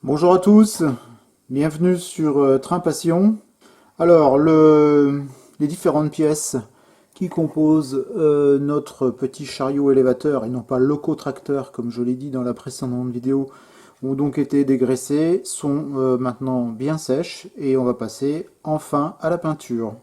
Bonjour à tous, bienvenue sur Train Passion. Alors, les différentes pièces qui composent notre petit chariot élévateur et non pas locotracteur comme je l'ai dit dans la précédente vidéo ont donc été dégraissées, sont maintenant bien sèches et on va passer enfin à la peinture.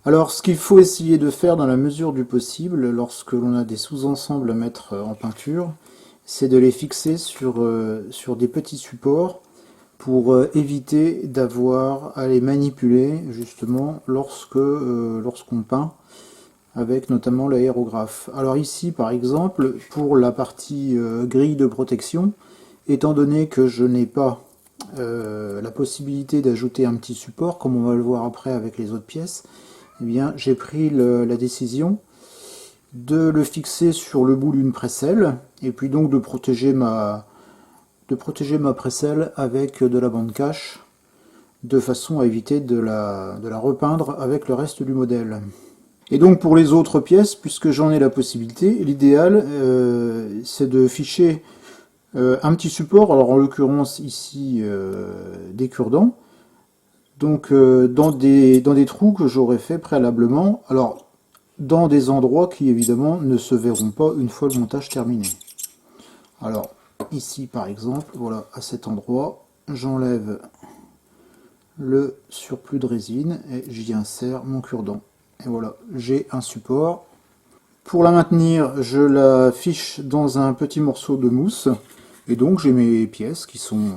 Alors, ce qu'il faut essayer de faire dans la mesure du possible, lorsque l'on a des sous-ensembles à mettre en peinture, c'est de les fixer sur des petits supports pour éviter d'avoir à les manipuler justement lorsqu'on peint avec notamment l'aérographe. Alors ici par exemple, pour la partie grille de protection, étant donné que je n'ai pas la possibilité d'ajouter un petit support, comme on va le voir après avec les autres pièces, eh bien, j'ai pris la décision de le fixer sur le bout d'une précelle et puis donc de protéger ma précelle avec de la bande cache de façon à éviter de la repeindre avec le reste du modèle. Et donc pour les autres pièces, puisque j'en ai la possibilité, l'idéal c'est de ficher un petit support, alors en l'occurrence ici des cure-dents, donc dans des trous que j'aurais fait préalablement, alors dans des endroits qui évidemment ne se verront pas une fois le montage terminé. Alors ici par exemple, voilà, à cet endroit, j'enlève le surplus de résine et j'y insère mon cure-dent. Et voilà, j'ai un support. Pour la maintenir, je la fiche dans un petit morceau de mousse et donc j'ai mes pièces qui sont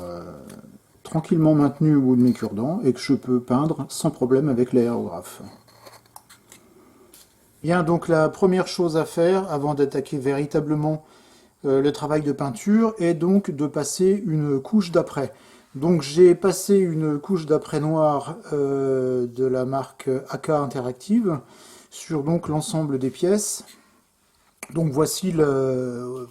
tranquillement maintenu au bout de mes cure-dents et que je peux peindre sans problème avec l'aérographe. Bien, donc la première chose à faire avant d'attaquer véritablement le travail de peinture est donc de passer une couche d'après. Donc j'ai passé une couche d'après noir de la marque AK Interactive sur donc l'ensemble des pièces. Donc voici le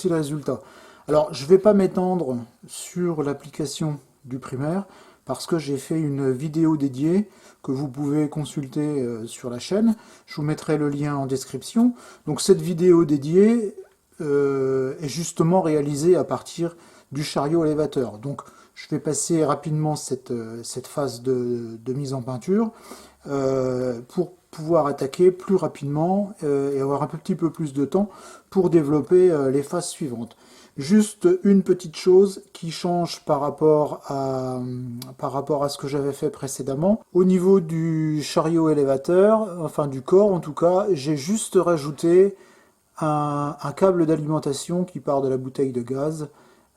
résultat. Alors, je ne vais pas m'étendre sur l'application du primaire parce que j'ai fait une vidéo dédiée que vous pouvez consulter sur la chaîne. Je vous mettrai le lien en description. Donc cette vidéo dédiée est justement réalisée à partir du chariot élévateur. Donc je vais passer rapidement cette phase de mise en peinture pour pouvoir attaquer plus rapidement et avoir un petit peu plus de temps pour développer les phases suivantes. Juste une petite chose qui change par rapport à ce que j'avais fait précédemment. Au niveau du chariot élévateur, enfin du corps en tout cas, j'ai juste rajouté un câble d'alimentation qui part de la bouteille de gaz.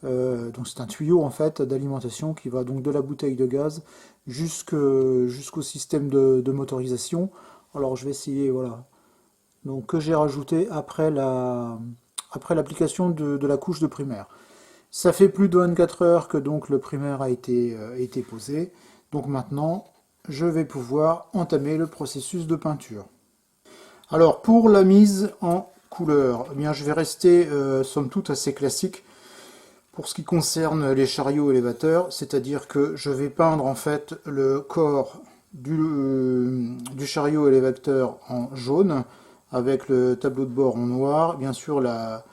Donc c'est un tuyau en fait d'alimentation qui va donc de la bouteille de gaz jusqu'au système de motorisation. Alors je vais essayer, voilà. Donc que j'ai rajouté après l'application de la couche de primaire. Ça fait plus de 24 heures que donc le primaire a été posé. Donc maintenant, je vais pouvoir entamer le processus de peinture. Alors pour la mise en couleur, eh bien, je vais rester somme toute assez classique pour ce qui concerne les chariots élévateurs, c'est-à-dire que je vais peindre en fait le corps du chariot élévateur en jaune, avec le tableau de bord en noir. Bien sûr, la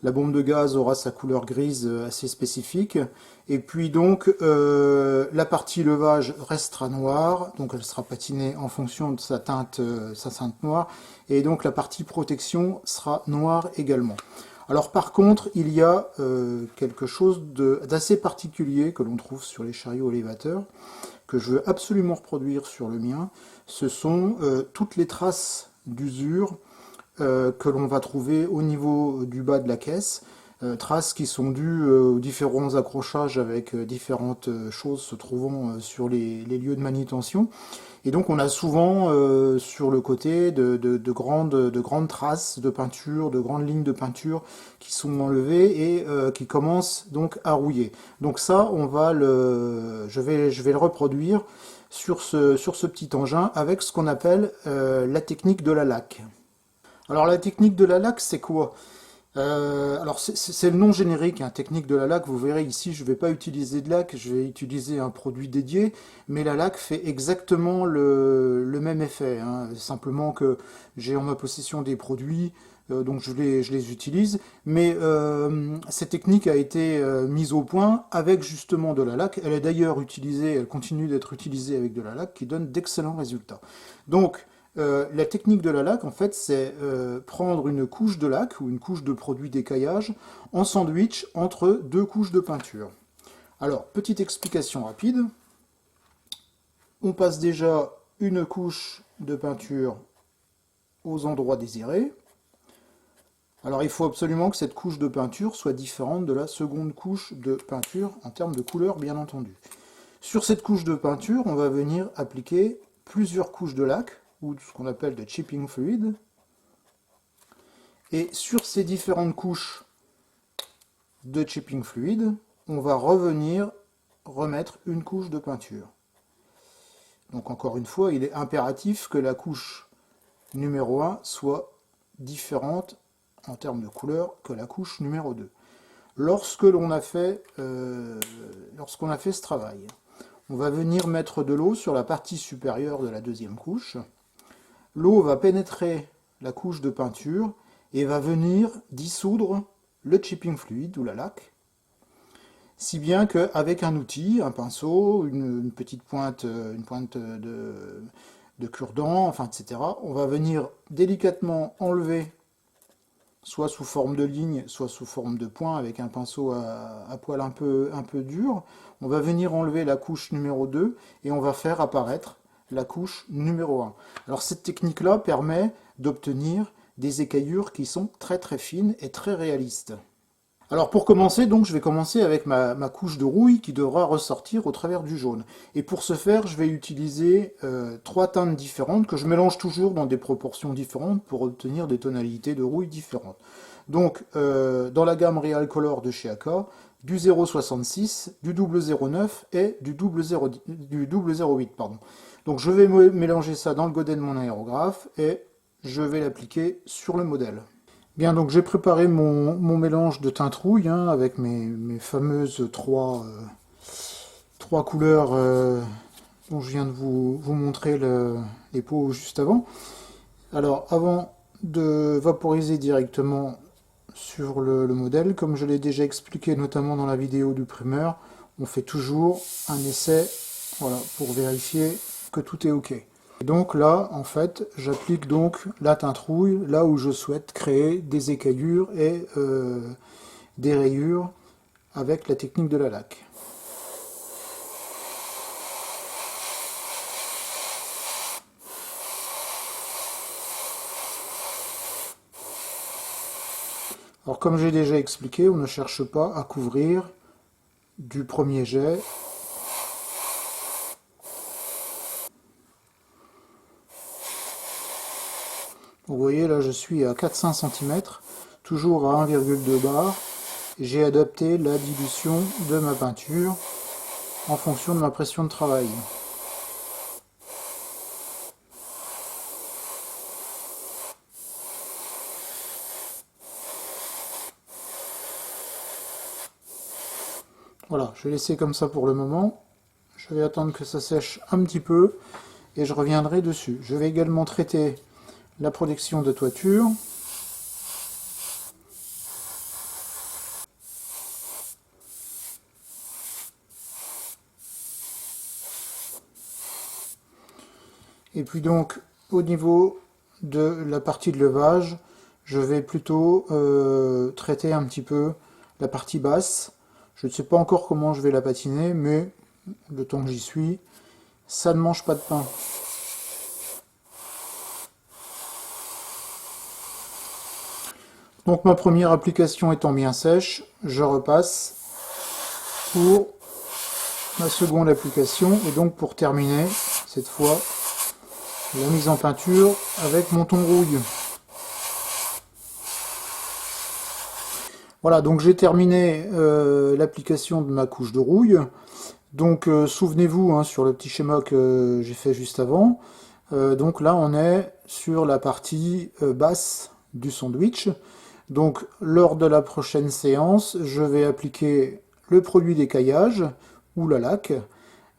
bombe de gaz aura sa couleur grise assez spécifique. Et puis donc, la partie levage restera noire, donc elle sera patinée en fonction de sa teinte noire. Et donc la partie protection sera noire également. Alors par contre, il y a quelque chose d'assez particulier que l'on trouve sur les chariots élévateurs, que je veux absolument reproduire sur le mien. Ce sont toutes les traces d'usure que l'on va trouver au niveau du bas de la caisse, traces qui sont dues aux différents accrochages avec différentes choses se trouvant sur les lieux de manutention. Et donc on a souvent sur le côté de grandes traces de peinture, de grandes lignes de peinture qui sont enlevées et qui commencent donc à rouiller. Donc ça, je vais le reproduire sur ce petit engin avec ce qu'on appelle la technique de la laque. Alors la technique de la laque, c'est quoi? Alors c'est le nom générique, hein, technique de la laque. Vous verrez ici, je ne vais pas utiliser de laque, je vais utiliser un produit dédié, mais la laque fait exactement le même effet, hein. Simplement que j'ai en ma possession des produits, donc je les utilise. Mais cette technique a été mise au point avec justement de la laque. Elle est d'ailleurs utilisée, elle continue d'être utilisée avec de la laque, qui donne d'excellents résultats. Donc la technique de la laque, en fait, c'est prendre une couche de laque ou une couche de produit d'écaillage en sandwich entre deux couches de peinture. Alors, petite explication rapide. On passe déjà une couche de peinture aux endroits désirés. Alors, il faut absolument que cette couche de peinture soit différente de la seconde couche de peinture en termes de couleur, bien entendu. Sur cette couche de peinture, on va venir appliquer plusieurs couches de laque, ou ce qu'on appelle de chipping fluid. Et sur ces différentes couches de chipping fluid, on va revenir remettre une couche de peinture. Donc encore une fois, il est impératif que la couche numéro 1 soit différente en termes de couleur que la couche numéro 2. Lorsqu'on a fait ce travail, on va venir mettre de l'eau sur la partie supérieure de la deuxième couche. L'eau va pénétrer la couche de peinture et va venir dissoudre le chipping fluid ou la laque, si bien qu'avec un outil, un pinceau, une petite pointe, de cure-dent, enfin, etc., on va venir délicatement enlever, soit sous forme de ligne, soit sous forme de point, avec un pinceau à poil un peu dur, on va venir enlever la couche numéro 2 et on va faire apparaître la couche numéro 1. Alors cette technique-là permet d'obtenir des écaillures qui sont très très fines et très réalistes. Alors pour commencer, donc, je vais commencer avec ma couche de rouille qui devra ressortir au travers du jaune. Et pour ce faire, je vais utiliser 3 teintes différentes que je mélange toujours dans des proportions différentes pour obtenir des tonalités de rouille différentes. Donc dans la gamme Real Color de chez AK, du 0,66, du 0,09 et du 0,08. Pardon. Donc je vais mélanger ça dans le godet de mon aérographe et je vais l'appliquer sur le modèle. Bien, donc j'ai préparé mon mélange de teintes rouille, hein, avec mes fameuses trois couleurs dont je viens de vous montrer les pots juste avant. Alors avant de vaporiser directement sur le modèle, comme je l'ai déjà expliqué notamment dans la vidéo du primeur, on fait toujours un essai, voilà, pour vérifier que tout est OK. Et donc là, en fait, j'applique donc la teinte rouille là où je souhaite créer des écaillures et des rayures avec la technique de la laque. Alors comme j'ai déjà expliqué, on ne cherche pas à couvrir du premier jet. Vous voyez, là je suis à 4-5 cm, toujours à 1,2 bar. J'ai adapté la dilution de ma peinture en fonction de ma pression de travail. Voilà, je vais laisser comme ça pour le moment. Je vais attendre que ça sèche un petit peu et je reviendrai dessus. Je vais également traiter la protection de toiture. Et puis donc au niveau de la partie de levage, je vais plutôt traiter un petit peu la partie basse. Je ne sais pas encore comment je vais la patiner, mais le temps que j'y suis, ça ne mange pas de pain. Donc ma première application étant bien sèche, je repasse pour ma seconde application et donc pour terminer cette fois la mise en peinture avec mon ton rouille. Voilà, donc j'ai terminé l'application de ma couche de rouille. Donc souvenez-vous, hein, sur le petit schéma que j'ai fait juste avant, donc là on est sur la partie basse du sandwich. Donc lors de la prochaine séance, je vais appliquer le produit d'écaillage ou la laque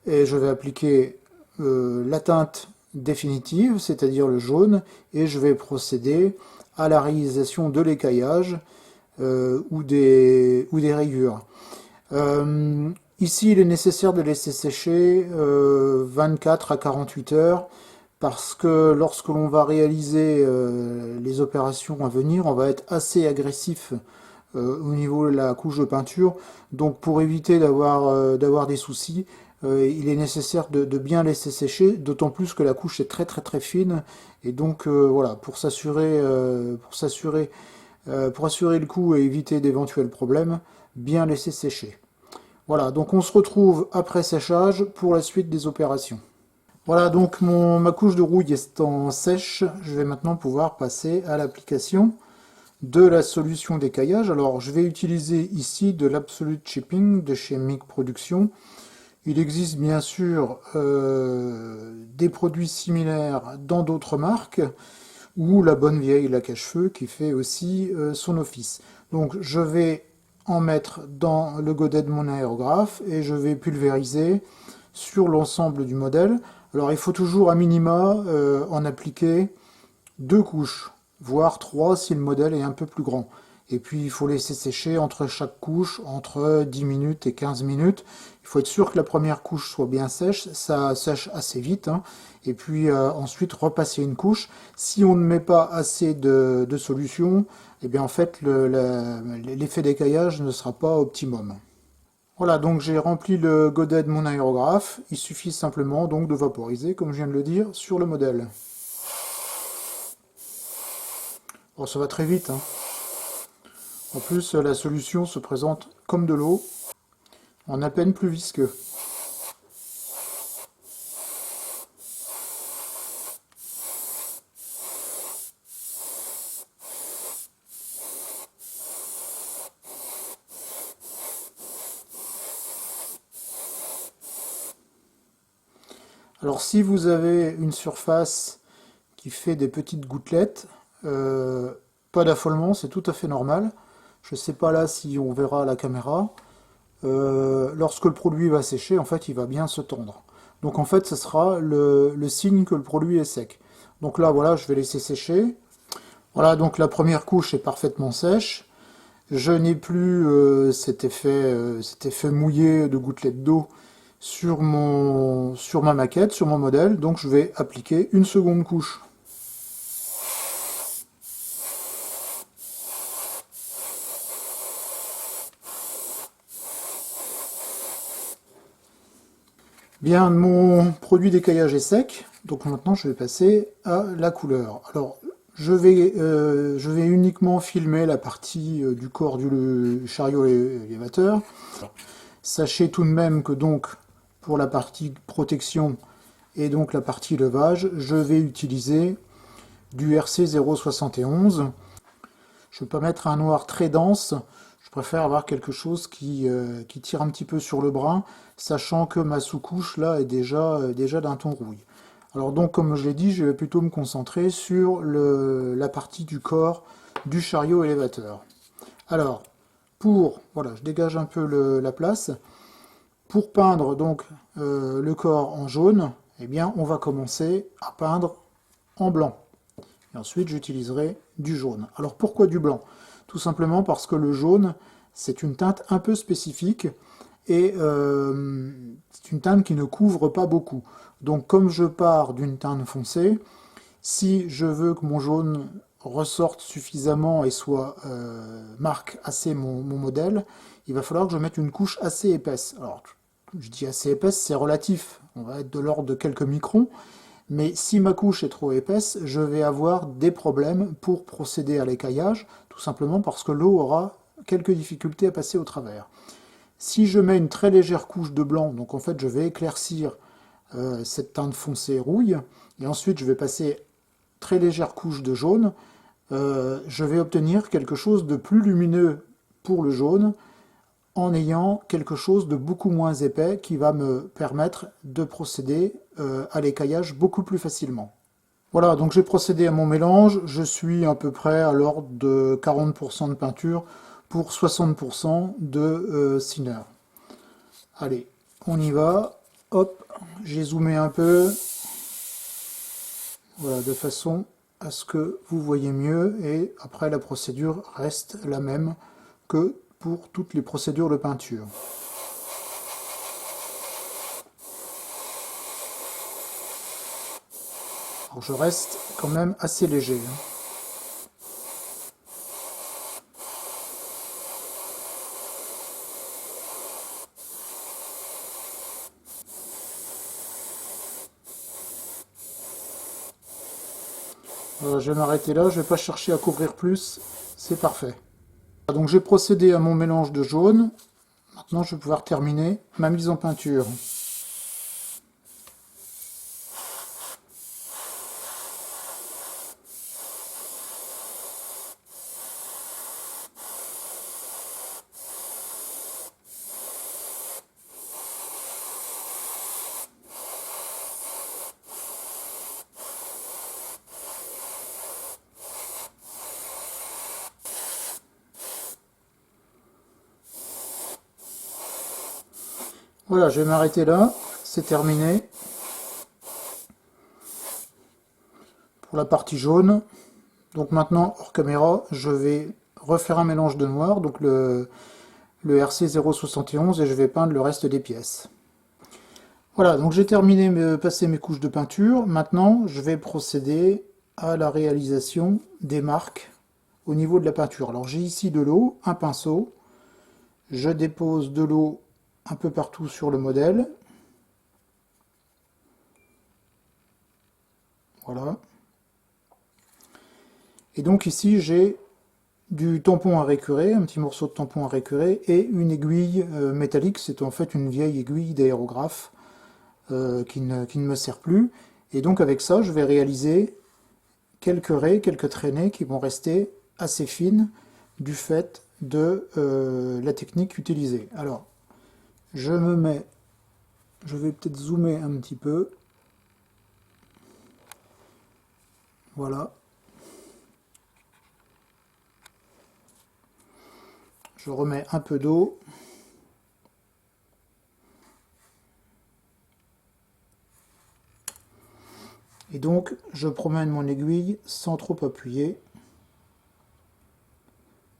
et je vais appliquer la teinte définitive, c'est-à-dire le jaune, et je vais procéder à la réalisation de l'écaillage ou des rayures. Ici, il est nécessaire de laisser sécher 24 à 48 heures parce que lorsque l'on va réaliser les opérations à venir, on va être assez agressif au niveau de la couche de peinture. Donc pour éviter d'avoir des soucis, il est nécessaire de bien laisser sécher, d'autant plus que la couche est très fine. Et donc voilà, pour assurer le coup et éviter d'éventuels problèmes, bien laisser sécher. Voilà, donc on se retrouve après séchage pour la suite des opérations. Voilà, donc ma couche de rouille étant sèche, je vais maintenant pouvoir passer à l'application de la solution d'écaillage. Alors je vais utiliser ici de l'Absolute Chipping de chez MIG Productions. Il existe bien sûr des produits similaires dans d'autres marques, ou la bonne vieille laque à cheveux qui fait aussi son office. Donc je vais en mettre dans le godet de mon aérographe et je vais pulvériser sur l'ensemble du modèle. Alors il faut toujours à minima en appliquer 2 couches, voire 3 si le modèle est un peu plus grand. Et puis il faut laisser sécher entre chaque couche entre 10 minutes et 15 minutes. Il faut être sûr que la première couche soit bien sèche, ça sèche assez vite. Hein. Et puis ensuite repasser une couche. Si on ne met pas assez de solution, eh bien en fait l'effet d'écaillage ne sera pas optimum. Voilà, donc j'ai rempli le godet de mon aérographe. Il suffit simplement donc de vaporiser, comme je viens de le dire, sur le modèle. Bon, ça va très vite. Hein. En plus, la solution se présente comme de l'eau, en à peine plus visqueux. Alors si vous avez une surface qui fait des petites gouttelettes, pas d'affolement, c'est tout à fait normal. Je ne sais pas là si on verra à la caméra. Lorsque le produit va sécher, en fait, il va bien se tondre. Donc en fait, ce sera le signe que le produit est sec. Donc là, voilà, je vais laisser sécher. Voilà, donc la première couche est parfaitement sèche. Je n'ai plus cet effet mouillé de gouttelettes d'eau sur ma maquette, sur mon modèle. Donc je vais appliquer une seconde couche. Bien, mon produit d'écaillage est sec, donc maintenant je vais passer à la couleur. Alors, je vais uniquement filmer la partie du corps du chariot élévateur. Sachez tout de même que donc, pour la partie protection et donc la partie levage, je vais utiliser du RC 071. Je ne vais pas mettre un noir très dense, je préfère avoir quelque chose qui tire un petit peu sur le brun, sachant que ma sous-couche là est déjà d'un ton rouille. Alors donc comme je l'ai dit, je vais plutôt me concentrer sur la partie du corps du chariot élévateur. Alors, voilà, je dégage un peu la place. Pour peindre donc le corps en jaune, eh bien on va commencer à peindre en blanc. Et ensuite, j'utiliserai du jaune. Alors pourquoi du blanc? Tout simplement parce que le jaune, c'est une teinte un peu spécifique et c'est une teinte qui ne couvre pas beaucoup. Donc comme je pars d'une teinte foncée, si je veux que mon jaune ressorte suffisamment et marque assez mon modèle, il va falloir que je mette une couche assez épaisse. Alors, je dis assez épaisse, c'est relatif. On va être de l'ordre de quelques microns. Mais si ma couche est trop épaisse, je vais avoir des problèmes pour procéder à l'écaillage, tout simplement parce que l'eau aura quelques difficultés à passer au travers. Si je mets une très légère couche de blanc, donc en fait je vais éclaircir cette teinte foncée rouille, et ensuite je vais passer très légère couche de jaune, je vais obtenir quelque chose de plus lumineux pour le jaune, en ayant quelque chose de beaucoup moins épais qui va me permettre de procéder à l'écaillage beaucoup plus facilement. Voilà, donc j'ai procédé à mon mélange. Je suis à peu près à l'ordre de 40% de peinture pour 60% de thinner. Allez, on y va. Hop, j'ai zoomé un peu. Voilà, de façon à ce que vous voyez mieux. Et après, la procédure reste la même que pour toutes les procédures de peinture. Alors, je reste quand même assez léger. Je vais m'arrêter là, je ne vais pas chercher à couvrir plus, c'est parfait. Donc j'ai procédé à mon mélange de jaune. Maintenant je vais pouvoir terminer ma mise en peinture. Voilà, je vais m'arrêter là, c'est terminé pour la partie jaune. Donc maintenant, hors caméra, je vais refaire un mélange de noir, donc le RC 071, et je vais peindre le reste des pièces. Voilà, donc j'ai terminé de passer mes couches de peinture. Maintenant, je vais procéder à la réalisation des marques au niveau de la peinture. Alors j'ai ici de l'eau, un pinceau. Je dépose de l'eau un peu partout sur le modèle. Voilà. Et donc ici j'ai du tampon à récurer, un petit morceau de tampon à récurer et une aiguille métallique. C'est en fait une vieille aiguille d'aérographe qui ne me sert plus. Et donc avec ça, je vais réaliser quelques raies, quelques traînées qui vont rester assez fines du fait de la technique utilisée. Alors, je vais peut-être zoomer un petit peu. Voilà. Je remets un peu d'eau. Et donc, je promène mon aiguille sans trop appuyer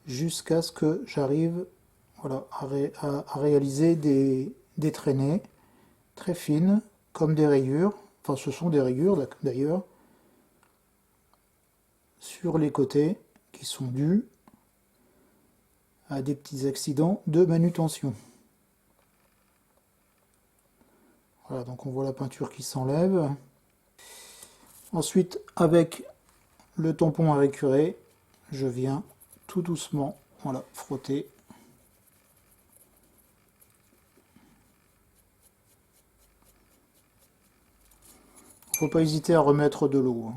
jusqu'à ce que j'arrive voilà, à réaliser des traînées très fines, comme des rayures. Enfin, ce sont des rayures d'ailleurs, sur les côtés, qui sont dues à des petits accidents de manutention. Voilà, donc on voit la peinture qui s'enlève. Ensuite, avec le tampon à récurer, je viens tout doucement voilà, frotter. Il ne faut pas hésiter à remettre de l'eau.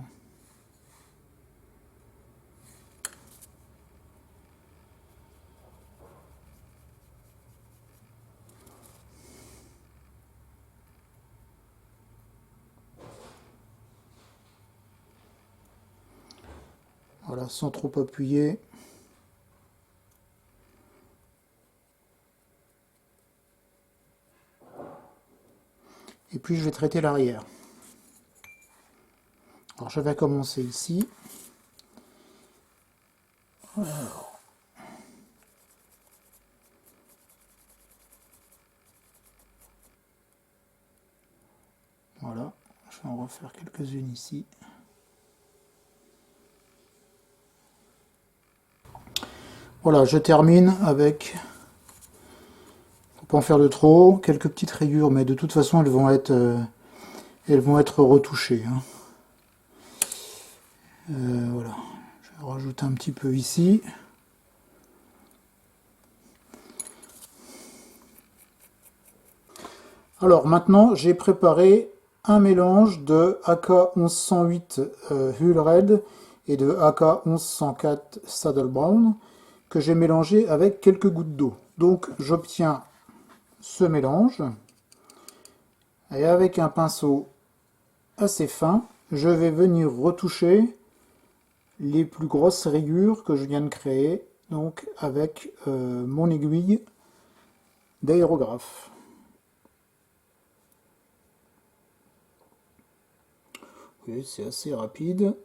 Voilà, sans trop appuyer. Et puis je vais traiter l'arrière. Alors je vais commencer ici. Alors. Voilà, je vais en refaire quelques-unes ici. Voilà, je termine avec, faut pas en faire de trop, quelques petites rayures, mais de toute façon elles vont être retouchées. Hein. Voilà, je vais rajouter un petit peu ici. Alors maintenant, j'ai préparé un mélange de AK 1108 Hull Red et de AK 1104 Saddle Brown que j'ai mélangé avec quelques gouttes d'eau. Donc j'obtiens ce mélange et avec un pinceau assez fin, je vais venir retoucher les plus grosses rayures que je viens de créer, donc avec mon aiguille d'aérographe. Oui, c'est assez rapide.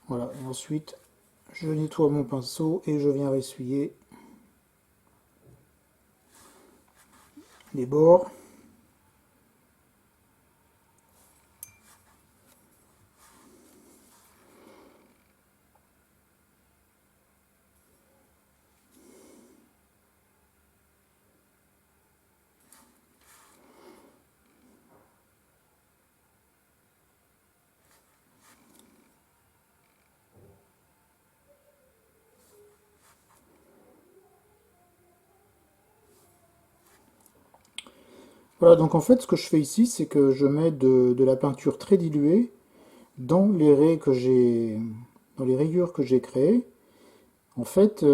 Voilà, et ensuite je nettoie mon pinceau et je viens essuyer les bords. Voilà, donc en fait ce que je fais ici, c'est que je mets de la peinture très diluée dans les raies que j'ai, dans les rayures que j'ai créées. En fait,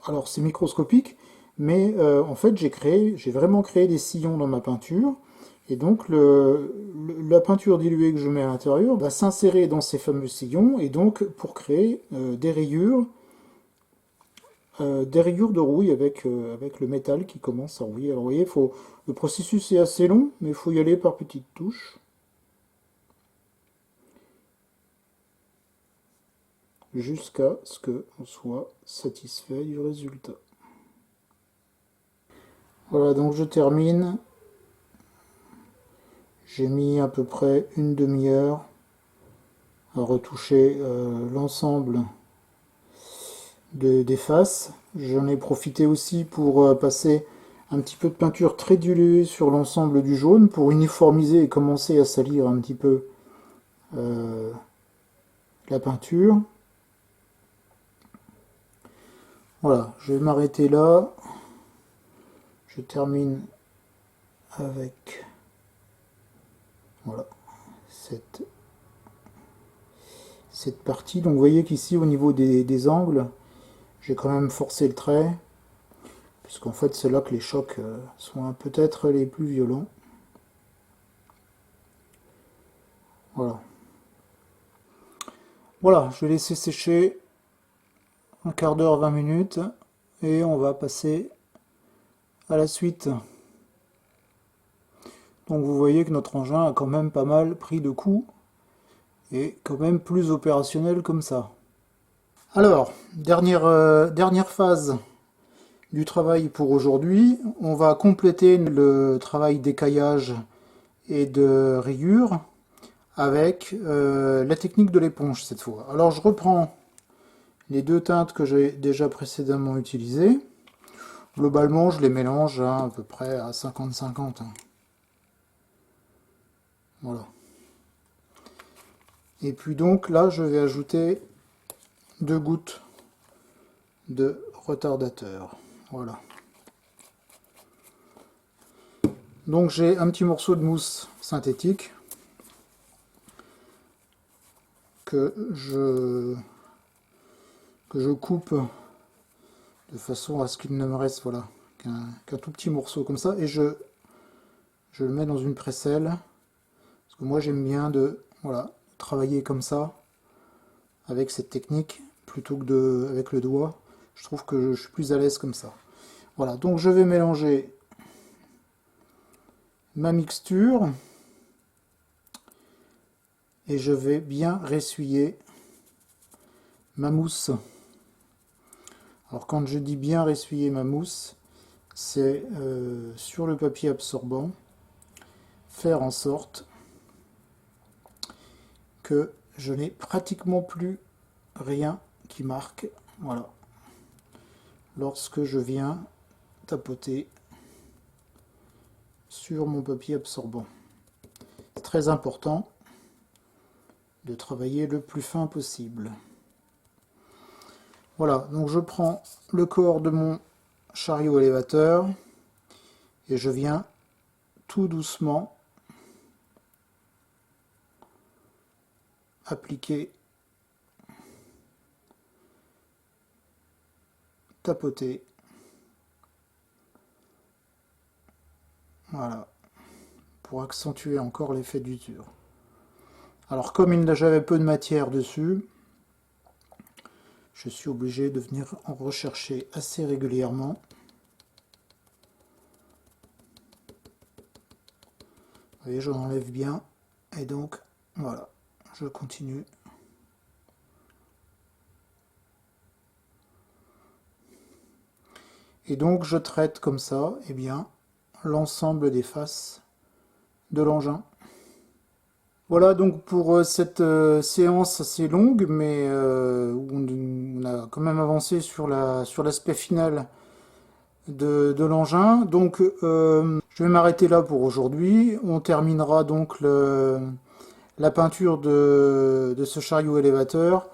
alors c'est microscopique, mais en fait j'ai vraiment créé des sillons dans ma peinture. Et donc la peinture diluée que je mets à l'intérieur va s'insérer dans ces fameux sillons et donc pour créer des rayures de rouille avec le métal qui commence à rouiller. Alors vous voyez, le processus est assez long, mais il faut y aller par petites touches. Jusqu'à ce qu'on soit satisfait du résultat. Voilà, donc je termine. J'ai mis à peu près une demi-heure à retoucher l'ensemble des faces. J'en ai profité aussi pour passer un petit peu de peinture très diluée sur l'ensemble du jaune pour uniformiser et commencer à salir un petit peu la peinture. Voilà, je vais m'arrêter là. Je termine avec voilà cette partie. Donc vous voyez qu'ici au niveau des angles, j'ai quand même forcé le trait, puisqu'en fait c'est là que les chocs sont peut-être les plus violents. Voilà. Voilà, je vais laisser sécher un quart d'heure, 20 minutes, et on va passer à la suite. Donc vous voyez que notre engin a quand même pas mal pris de coups, et quand même plus opérationnel comme ça. Alors, dernière phase du travail pour aujourd'hui. On va compléter le travail d'écaillage et de rayure avec la technique de l'éponge cette fois. Alors je reprends les deux teintes que j'ai déjà précédemment utilisées. Globalement, je les mélange à peu près à 50-50. Voilà. Et puis donc là, je vais ajouter 2 gouttes de retardateur. Voilà. Donc j'ai un petit morceau de mousse synthétique que je coupe de façon à ce qu'il ne me reste voilà, qu'un tout petit morceau comme ça, et je le mets dans une crécelle, parce que moi j'aime bien de voilà, travailler comme ça, avec cette technique, plutôt que avec le doigt. Je trouve que je suis plus à l'aise comme ça. Voilà, donc je vais mélanger ma mixture, et je vais bien ressuyer ma mousse. Alors quand je dis bien ressuyer ma mousse, c'est sur le papier absorbant, faire en sorte que je n'ai pratiquement plus rien qui marque. Voilà. Lorsque je viens tapoter sur mon papier absorbant. C'est très important de travailler le plus fin possible. Voilà, donc je prends le corps de mon chariot élévateur et je viens tout doucement appliquer, tapoter. Voilà, pour accentuer encore l'effet d'usure. Alors comme j'avais peu de matière dessus, je suis obligé de venir en rechercher assez régulièrement. Vous voyez, j'en enlève bien. Et donc, voilà, je continue. Et donc, je traite comme ça, eh bien, l'ensemble des faces de l'engin. Voilà donc pour cette séance assez longue, mais où on a quand même avancé sur l'aspect final de l'engin. Donc je vais m'arrêter là pour aujourd'hui. On terminera donc la peinture de ce chariot élévateur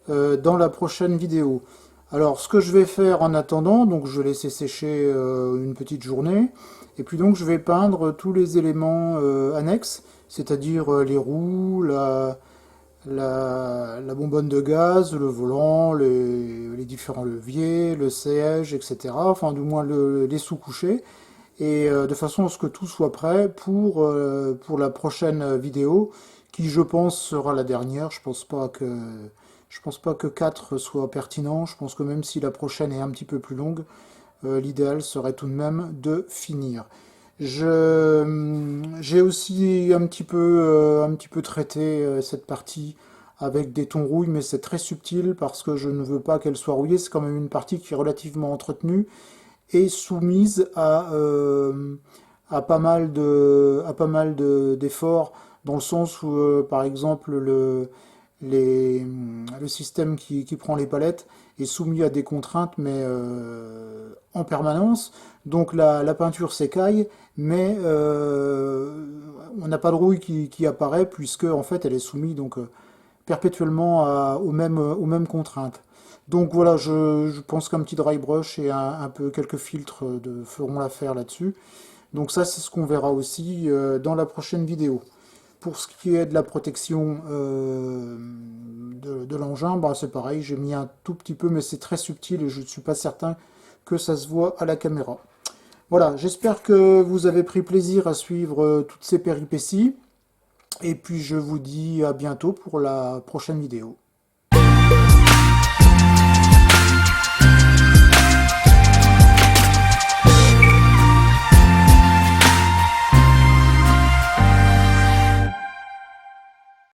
dans la prochaine vidéo. Alors ce que je vais faire en attendant, donc je vais laisser sécher une petite journée, et puis donc je vais peindre tous les éléments annexes, c'est-à-dire les roues, la bonbonne de gaz, le volant, les différents leviers, le siège, etc. Enfin du moins les sous-couchés, et de façon à ce que tout soit prêt pour la prochaine vidéo, qui je pense sera la dernière. Je pense pas que 4 soit pertinent. Je pense que même si la prochaine est un petit peu plus longue, l'idéal serait tout de même de finir. J'ai aussi un petit peu traité cette partie avec des tons rouille, mais c'est très subtil parce que je ne veux pas qu'elle soit rouillée. C'est quand même une partie qui est relativement entretenue et soumise à pas mal d'efforts, dans le sens où, par exemple, le système qui prend les palettes est soumis à des contraintes, mais en permanence. Donc la peinture s'écaille, mais on n'a pas de rouille qui apparaît, puisque en fait elle est soumise donc, perpétuellement aux mêmes contraintes. Donc voilà, je pense qu'un petit dry brush et un peu quelques filtres feront l'affaire là-dessus. Donc ça, c'est ce qu'on verra aussi dans la prochaine vidéo. Pour ce qui est de la protection de l'engin, bah, c'est pareil, j'ai mis un tout petit peu, mais c'est très subtil et je ne suis pas certain que ça se voit à la caméra. Voilà, j'espère que vous avez pris plaisir à suivre toutes ces péripéties. Et puis je vous dis à bientôt pour la prochaine vidéo.